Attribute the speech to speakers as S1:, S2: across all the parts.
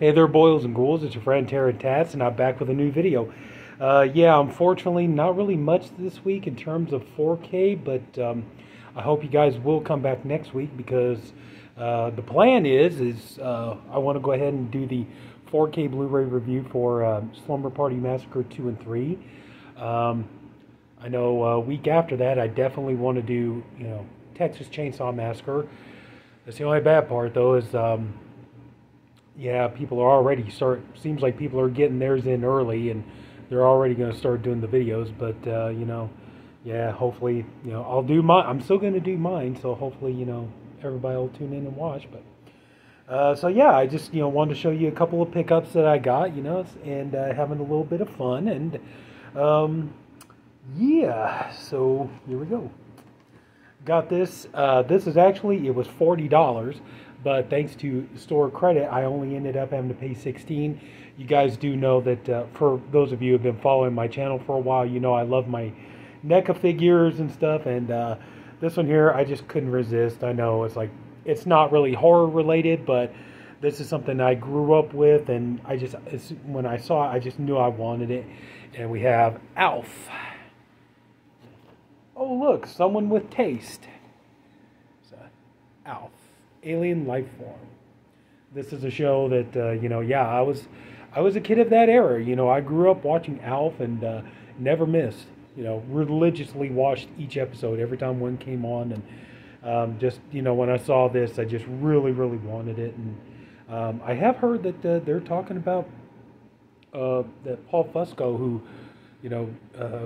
S1: Hey there, boils and ghouls. It's your friend Tats, and I'm back with a new video. Yeah, unfortunately, not really much this week in terms of 4K, but I hope you guys will come back next week because the plan is I want to go ahead and do the 4K Blu-ray review for Slumber Party Massacre 2 and 3. I know a week after that, I definitely want to do, Texas Chainsaw Massacre. That's the only bad part, though, is yeah, people are already seems like people are getting theirs in early and they're already going to start doing the videos, but yeah, hopefully, I'll do mine. I'm still going to do mine, so hopefully, everybody will tune in and watch. But so yeah, I just wanted to show you a couple of pickups that I got, and having a little bit of fun, and yeah, so here we go. Got this. This is actually, it was $40, but thanks to store credit, I only ended up having to pay $16. You guys do know that for those of you who have been following my channel for a while, I love my NECA figures and stuff, and this one here, I just couldn't resist. I know it's not really horror related, but this is something I grew up with, and when I saw it, I just knew I wanted it. And we have Alf. Oh, look, someone with taste. So, Alf, alien life form. This is a show that, yeah, I was a kid of that era. I grew up watching Alf and never missed. Religiously watched each episode every time one came on. And just, when I saw this, I just really, really wanted it. And I have heard that they're talking about that Paul Fusco, who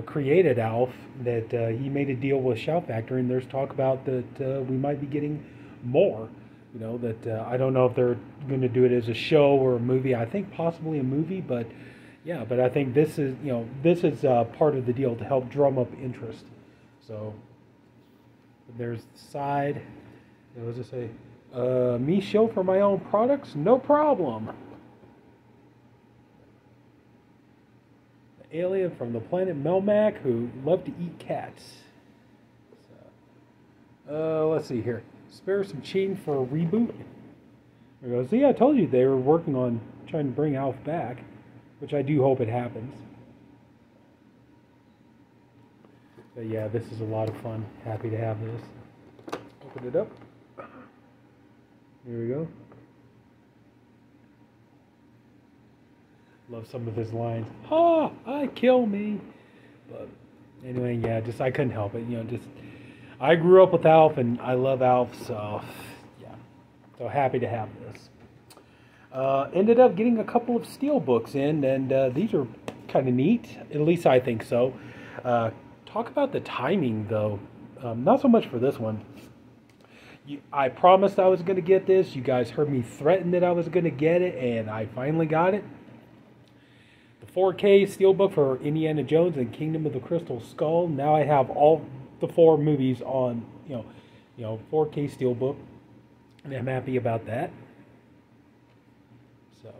S1: created Alf, that he made a deal with Shout Factory, and there's talk about that we might be getting more. That I don't know if they're going to do it as a show or a movie. I think possibly a movie, but yeah, but I think this is part of the deal to help drum up interest. So there's the side. What does it say? Me show for my own products? No problem. Alien from the planet Melmac who love to eat cats. So, let's see here. Spare some change for a reboot. There goes. See, I told you they were working on trying to bring Alf back, which I do hope it happens. But yeah, this is a lot of fun. Happy to have this. Open it up. Here we go. Love some of his lines. "Ha! I kill me." But anyway, yeah, I couldn't help it. I grew up with Alf, and I love Alf, so yeah. So happy to have this. Ended up getting a couple of steel books in, and these are kind of neat. At least I think so. Talk about the timing, though. Not so much for this one. I promised I was going to get this. You guys heard me threaten that I was going to get it, and I finally got it. 4K steelbook for Indiana Jones and Kingdom of the Crystal Skull. Now I have all the 4 movies on, 4K steelbook, and I'm happy about that. So,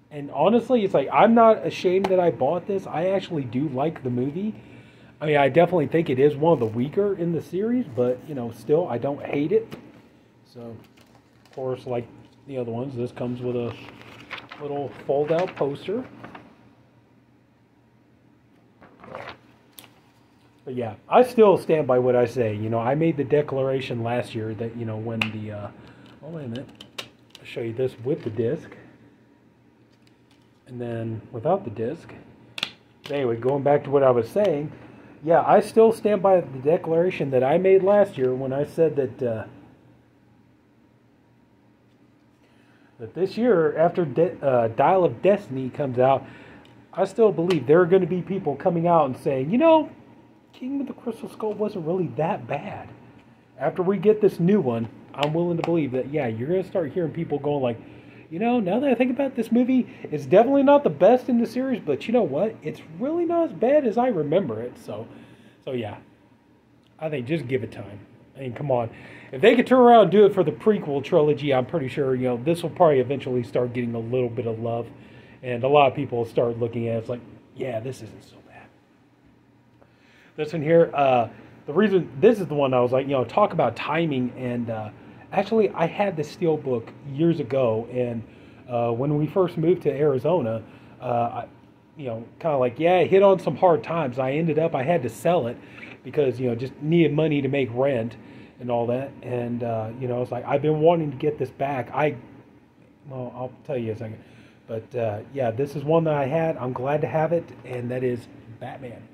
S1: and honestly, it's like I'm not ashamed that I bought this. I actually do like the movie. I mean, I definitely think it is one of the weaker in the series, but still, I don't hate it. So, of course, like the other ones, this comes with a little fold-out poster. But yeah, I still stand by what I say. I made the declaration last year that, when the, oh, wait a minute. I'll show you this with the disc. And then without the disc. Anyway, going back to what I was saying. Yeah, I still stand by the declaration that I made last year when I said that, that this year, after Dial of Destiny comes out, I still believe there are going to be people coming out and saying, King of the Crystal Skull wasn't really that bad. After we get this new one, I'm willing to believe that, yeah, you're going to start hearing people going like, now that I think about this movie, it's definitely not the best in the series, but you know what? It's really not as bad as I remember it. So yeah, I think just give it time. I mean, come on. If they could turn around and do it for the prequel trilogy, I'm pretty sure, this will probably eventually start getting a little bit of love. And a lot of people will start looking at it. It's like, yeah, this isn't so bad. This one here, the reason, this is the one I was like, talk about timing. And actually, I had this steel book years ago, and When we first moved to Arizona, I, kind of like, yeah, I hit on some hard times. I had to sell it because, just needed money to make rent and all that. And, it's like, I've been wanting to get this back. Well, I'll tell you in a second. But, yeah, this is one that I had. I'm glad to have it, and that is Batman.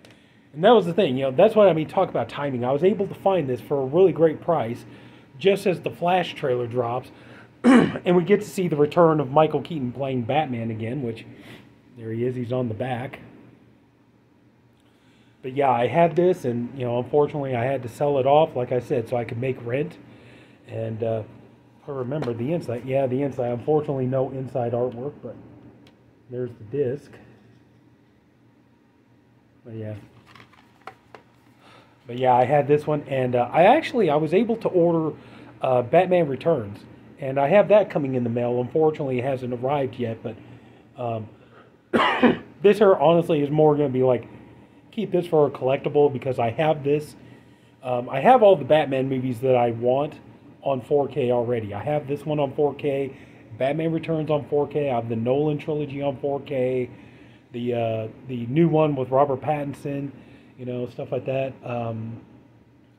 S1: And that was the thing, that's what I mean, talk about timing. I was able to find this for a really great price just as the Flash trailer drops. And we get to see the return of Michael Keaton playing Batman again, which, there he is, he's on the back. But yeah, I had this, and, unfortunately I had to sell it off, like I said, so I could make rent. And, I remember the inside. Yeah, the inside. Unfortunately, no inside artwork, but there's the disc. But yeah, I had this one, and I was able to order Batman Returns, and I have that coming in the mail. Unfortunately, it hasn't arrived yet, but this here honestly is more going to be like, keep this for a collectible because I have this. I have all the Batman movies that I want on 4K already. I have this one on 4K, Batman Returns on 4K. I have the Nolan trilogy on 4K, the new one with Robert Pattinson. Stuff like that.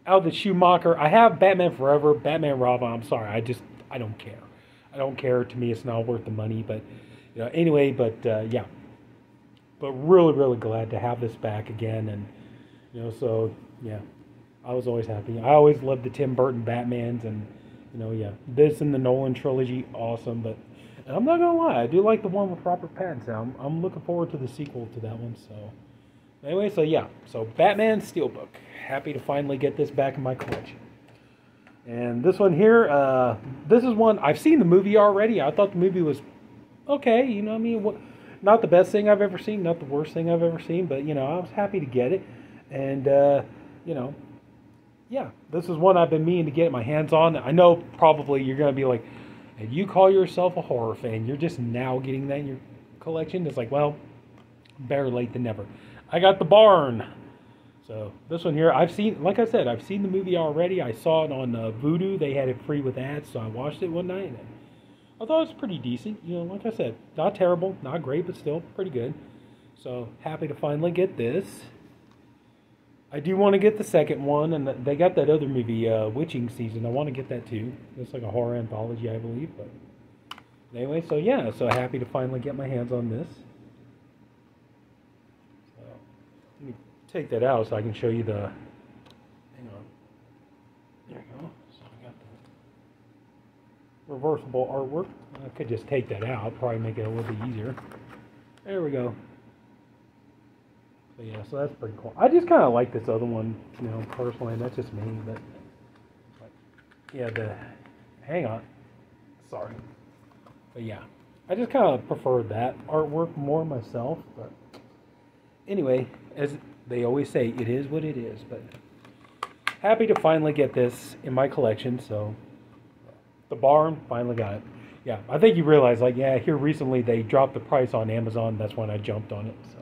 S1: Out the Schumacher, I have Batman Forever, Batman Robin. I'm sorry, I don't care. I don't care. To me, it's not worth the money. But anyway. But yeah. But really, really glad to have this back again, and so yeah, I was always happy. I always loved the Tim Burton Batmans, and yeah, this and the Nolan trilogy, awesome. But I'm not gonna lie, I do like the one with Robert Pattinson. I'm looking forward to the sequel to that one. So. Anyway, so yeah, so Batman Steelbook. Happy to finally get this back in my collection. And this one here, this is one, I've seen the movie already. I thought the movie was okay, not the best thing I've ever seen, not the worst thing I've ever seen, but, I was happy to get it. And, yeah, this is one I've been meaning to get my hands on. I know probably you're going to be like, if you call yourself a horror fan, you're just now getting that in your collection. It's like, well, better late than never. I got The Barn. So this one here, like I said, I've seen the movie already. I saw it on Vudu. They had it free with ads, so I watched it one night. And I thought it was pretty decent. Like I said, not terrible, not great, but still pretty good. So happy to finally get this. I do want to get the second one, and they got that other movie, Witching Season. I want to get that too. It's like a horror anthology, I believe. But anyway, so yeah, so happy to finally get my hands on this. Let me take that out so I can show you the, hang on, there you go. So I got the reversible artwork. I could just take that out, probably make it a little bit easier. There we go. So yeah, so that's pretty cool. I just kind of like this other one, personally, and that's just me, but yeah, hang on, sorry. But yeah, I just kind of prefer that artwork more myself, but anyway, as they always say, it is what it is. But happy to finally get this in my collection. So The Barn, finally got it. Yeah, I think you realize, like, yeah, here recently they dropped the price on Amazon. That's when I jumped on it. So.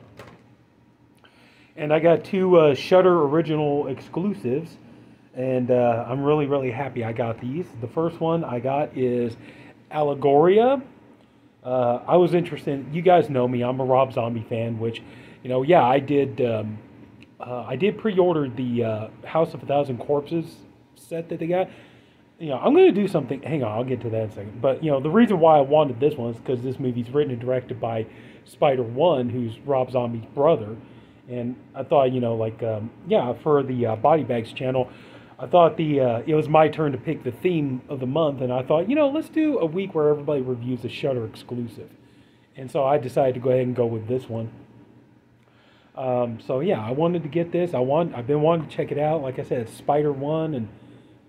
S1: And I got two Shudder original exclusives, and I'm really, really happy I got these. The first one I got is Allegoria. I was interested. You guys know me. I'm a Rob Zombie fan, which, yeah, I did pre-order the House of a Thousand Corpses set that they got. I'm going to do something. Hang on, I'll get to that in a second. But, the reason why I wanted this one is because this movie's written and directed by Spider-One, who's Rob Zombie's brother. And I thought, yeah, for the Body Bags channel, I thought it was my turn to pick the theme of the month. And I thought, let's do a week where everybody reviews a Shudder exclusive. And so I decided to go ahead and go with this one. So yeah, I wanted to get this. I've been wanting to check it out. Like I said, it's Spider-One and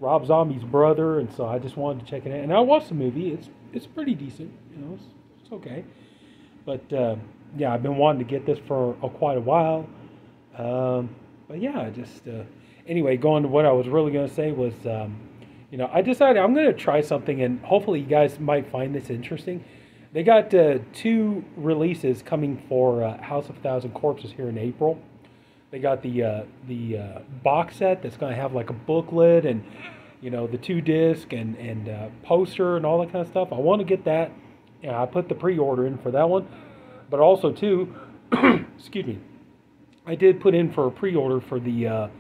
S1: Rob Zombie's brother, and so I just wanted to check it out. And I watched the movie. It's pretty decent. It's okay. But yeah, I've been wanting to get this for quite a while. But yeah, just anyway, going to what I was really going to say was, I decided I'm going to try something, and hopefully you guys might find this interesting. They got two releases coming for House of a Thousand Corpses here in April. They got the box set that's going to have like a booklet and, the 2-disc and poster and all that kind of stuff. I want to get that. Yeah, I put the pre-order in for that one, but also too, excuse me, I did put in for a pre-order for the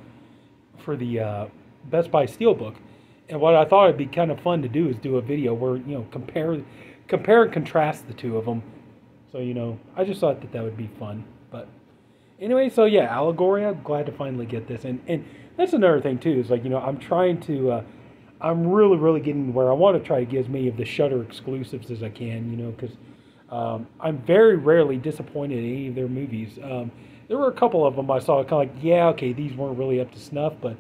S1: Best Buy Steelbook, and what I thought it'd be kind of fun to do is do a video where compare and contrast the two of them. So I just thought that would be fun. But anyway, so yeah, Allegoria. I'm glad to finally get this, and that's another thing too. Is like I'm trying to. I'm really getting where I want to try to get as many of the Shudder exclusives as I can. Because I'm very rarely disappointed in any of their movies. There were a couple of them I saw kind of like, yeah, okay, these weren't really up to snuff, but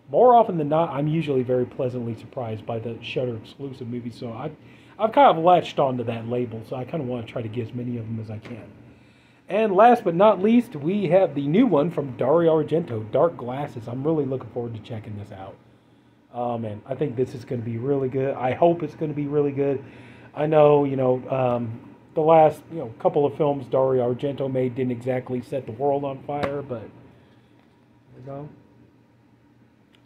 S1: more often than not, I'm usually very pleasantly surprised by the Shudder exclusive movies. So I've kind of latched onto that label, so I kind of want to try to get as many of them as I can. And last but not least, we have the new one from Dario Argento, Dark Glasses. I'm really looking forward to checking this out. Oh man, I think this is going to be really good. I hope it's going to be really good. I know, the last couple of films Dario Argento made didn't exactly set the world on fire, but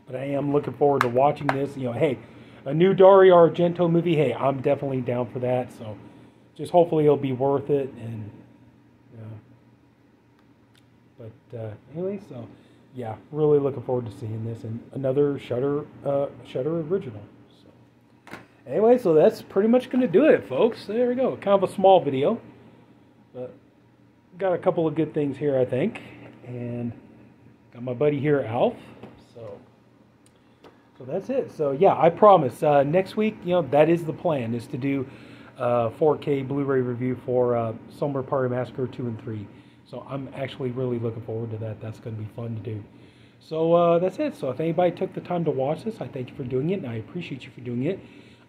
S1: But I am looking forward to watching this. Hey, a new Dario Argento movie. Hey, I'm definitely down for that. So, just hopefully it'll be worth it. And anyway, so yeah, really looking forward to seeing this and another Shudder original. So anyway, so that's pretty much going to do it, folks. There we go. Kind of a small video, but got a couple of good things here, I think, and got my buddy here, Alf. So that's it. So yeah, I promise next week, that is the plan, is to do 4K Blu-ray review for Somewhere Party Massacre 2 and 3. So I'm actually really looking forward to that. That's going to be fun to do. So that's it. So if anybody took the time to watch this, I thank you for doing it, and I appreciate you for doing it.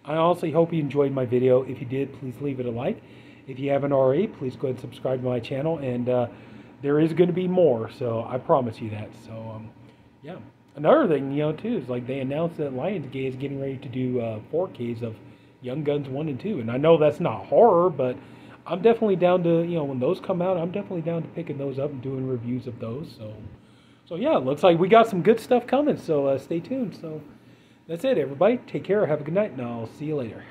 S1: I honestly hope you enjoyed my video. If you did, please leave it a like. If you haven't already, please go ahead and subscribe to my channel, and there is going to be more, so I promise you that. So yeah. Another thing, too, is like they announced that Lionsgate is getting ready to do 4Ks of Young Guns 1 and 2. And I know that's not horror, but I'm definitely down to, when those come out, I'm definitely down to picking those up and doing reviews of those. So yeah, it looks like we got some good stuff coming, so stay tuned. So that's it, everybody. Take care, have a good night, and I'll see you later.